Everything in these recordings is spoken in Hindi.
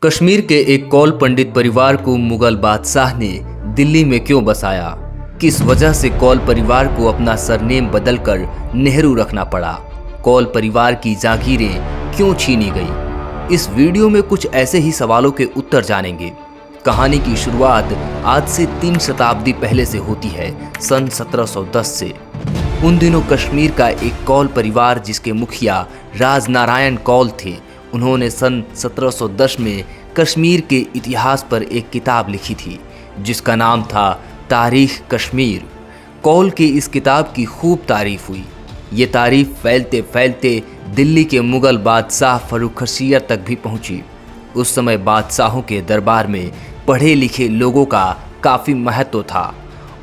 कश्मीर के एक कौल पंडित परिवार को मुगल बादशाह ने दिल्ली में क्यों बसाया? किस वजह से कौल परिवार को अपना सरनेम बदलकर नेहरू रखना पड़ा? कौल परिवार की जागीरें क्यों छीनी गई? इस वीडियो में कुछ ऐसे ही सवालों के उत्तर जानेंगे। कहानी की शुरुआत आज से 3 शताब्दी पहले से होती है, सन 1710 से। उन दिनों कश्मीर का एक कौल परिवार जिसके मुखिया राजनारायण कौल थे, उन्होंने सन 1710 में कश्मीर के इतिहास पर एक किताब लिखी थी जिसका नाम था तारीख कश्मीर। कौल की इस किताब की खूब तारीफ हुई। ये तारीफ फैलते फैलते दिल्ली के मुगल बादशाह फर्रुखसियर तक भी पहुंची। उस समय बादशाहों के दरबार में पढ़े लिखे लोगों का काफ़ी महत्व था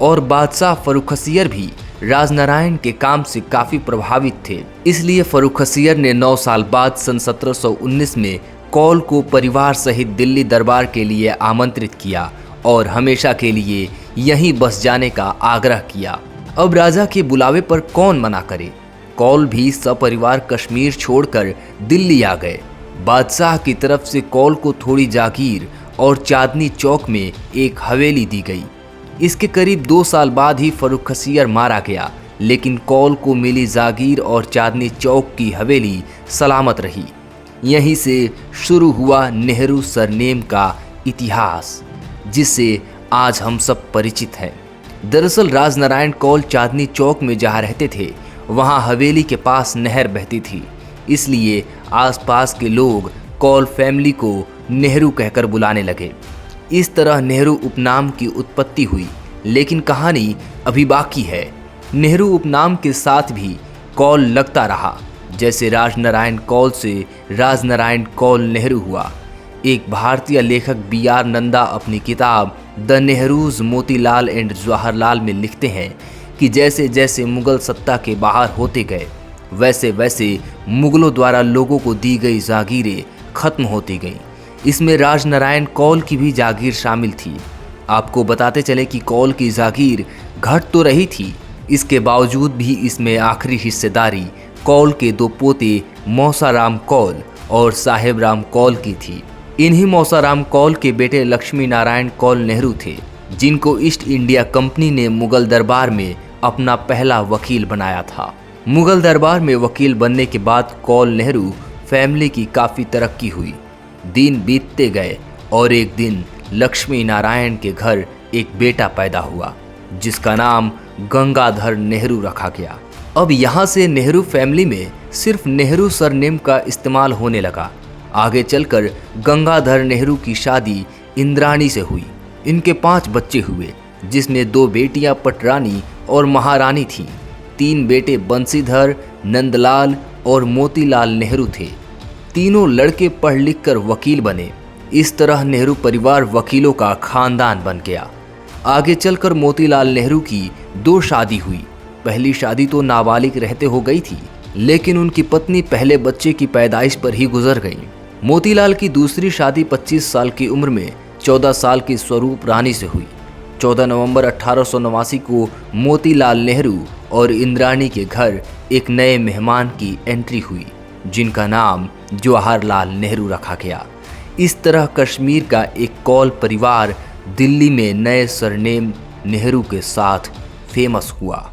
और बादशाह फर्रुखसियर भी राजनारायण के काम से काफ़ी प्रभावित थे। इसलिए फर्रुखसियर ने 9 साल बाद सन 1719 में कौल को परिवार सहित दिल्ली दरबार के लिए आमंत्रित किया और हमेशा के लिए यहीं बस जाने का आग्रह किया। अब राजा के बुलावे पर कौन मना करे? कौल भी सपरिवार कश्मीर छोड़कर दिल्ली आ गए। बादशाह की तरफ से कौल को थोड़ी जागीर और चांदनी चौक में एक हवेली दी गई। इसके करीब 2 साल बाद ही फर्रुखसियर मारा गया, लेकिन कौल को मिली जागीर और चांदनी चौक की हवेली सलामत रही। यहीं से शुरू हुआ नेहरू सरनेम का इतिहास, जिससे आज हम सब परिचित हैं। दरअसल राजनारायण कौल चांदनी चौक में जहाँ रहते थे, वहाँ हवेली के पास नहर बहती थी, इसलिए आसपास के लोग कौल फैमिली को नेहरू कहकर बुलाने लगे। इस तरह नेहरू उपनाम की उत्पत्ति हुई, लेकिन कहानी अभी बाकी है। नेहरू उपनाम के साथ भी कौल लगता रहा। जैसे राजनारायण कौल से राजनारायण कौल नेहरू हुआ। एक भारतीय लेखक B.R. नंदा अपनी किताब द नेहरूज मोतीलाल एंड जवाहरलाल में लिखते हैं कि जैसे जैसे मुगल सत्ता के बाहर होते गए, वैसे वैसे मुगलों द्वारा लोगों को दी गई जागीरें खत्म होती गईं। इसमें राजनारायण कौल की भी जागीर शामिल थी। आपको बताते चले कि कौल की जागीर घट तो रही थी, इसके बावजूद भी इसमें आखिरी हिस्सेदारी कौल के 2 पोते मौसाराम कौल और साहेब राम कौल की थी। इन्हीं मौसाराम कौल के बेटे लक्ष्मी नारायण कौल नेहरू थे, जिनको ईस्ट इंडिया कंपनी ने मुगल दरबार में अपना पहला वकील बनाया था। मुगल दरबार में वकील बनने के बाद कौल नेहरू फैमिली की काफ़ी तरक्की हुई। दिन बीतते गए और एक दिन लक्ष्मी नारायण के घर एक बेटा पैदा हुआ, जिसका नाम गंगाधर नेहरू रखा गया। अब यहाँ से नेहरू फैमिली में सिर्फ नेहरू सरनेम का इस्तेमाल होने लगा। आगे चलकर गंगाधर नेहरू की शादी इंद्राणी से हुई। इनके 5 बच्चे हुए, जिसमें 2 बेटियां पटरानी और महारानी थीं। 3 बेटे बंसीधर, नंदलाल और मोतीलाल नेहरू थे। तीनों लड़के पढ़ लिख कर वकील बने। इस तरह नेहरू परिवार वकीलों का खानदान बन गया। आगे चलकर मोतीलाल नेहरू की 2 शादी हुई। पहली शादी तो नाबालिग रहते हो गई थी, लेकिन उनकी पत्नी पहले बच्चे की पैदाइश पर ही गुजर गई। मोतीलाल की दूसरी शादी 25 साल की उम्र में 14 साल की स्वरूप रानी से हुई। 14 नवंबर 1889 को मोतीलाल नेहरू और इंद्राणी के घर एक नए मेहमान की एंट्री हुई, जिनका नाम जवाहरलाल नेहरू रखा गया। इस तरह कश्मीर का एक कौल परिवार दिल्ली में नए सरनेम नेहरू के साथ फेमस हुआ।